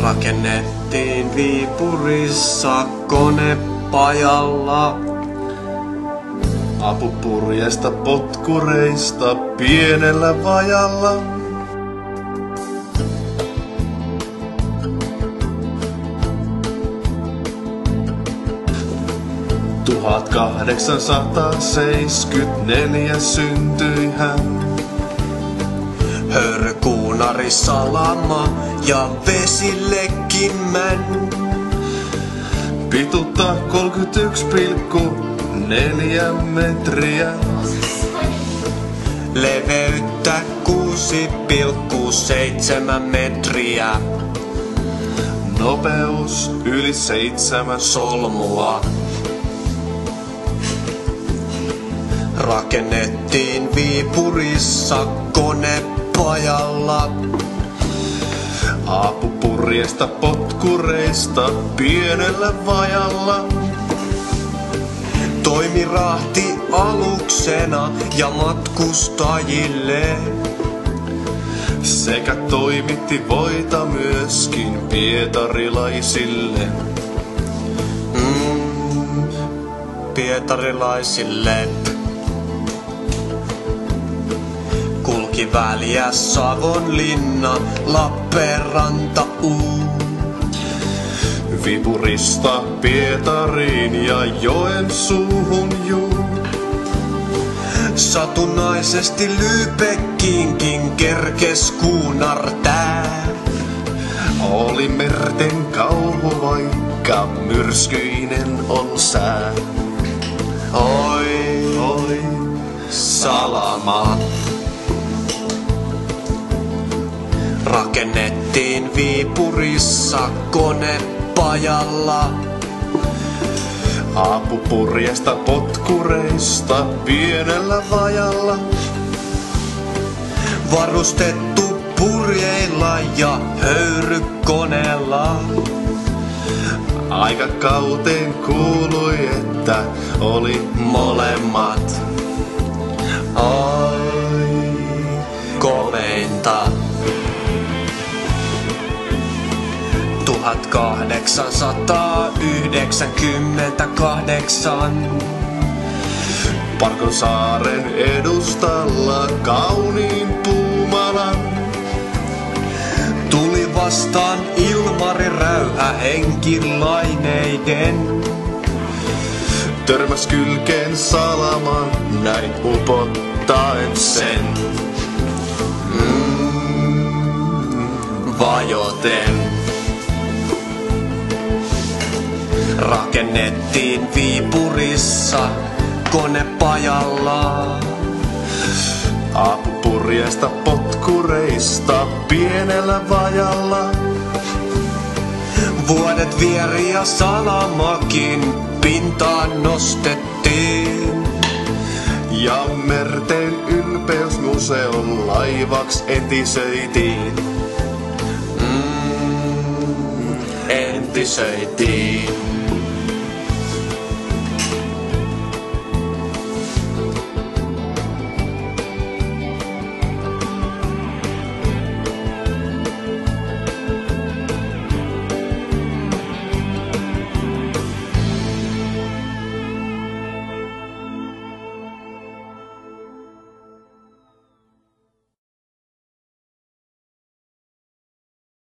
Rakennettiin Viipurissa konepajalla. Apupurjeista potkureista pienellä vajalla. (1874) syntyi hän. Hörkuunari salama ja vesillekimmän. Pituutta 31,4 metriä. Leveyttä 6,7 metriä. Nopeus yli 7 solmua. Rakennettiin Viipurissa konepajalla. Apupurjeista potkureista pienellä vajalla. Toimi rahti aluksena ja matkustajille. Sekä toimitti voita myöskin pietarilaisille. Pietarilaisille. Kulki väliä Savonlinna, Lappeenranta, Viipurista Pietariin ja Joensuuhun juu. Satunnaisesti Lübeckiinkin kerkes kuunartää. Oli merten kauhu, vaikka myrskyinen on sää. Oi, Oi, salama. Rakennettiin Viipurissa konepajalla. Apupurjeista potkureista pienellä vajalla. Varustettu purjeilla ja höyrykoneella. Aikakauteen kuului, että oli molemmat. Oi, komeinta. 1898 Parkonsaaren edustalla kauniin Puumalan. tuli vastaan Ilmari Räyhä henkilaineiden. Törmäs kylkeen salaman, näin upottaen sen. Vajoten. Rakennettiin Viipurissa konepajalla. Apupurjeista potkureista pienellä vajalla. Vuodet vieri ja salamakin pintaan nostettiin. Ja merten ylpeysmuseon laivaks entisöitiin. Entisöitiin.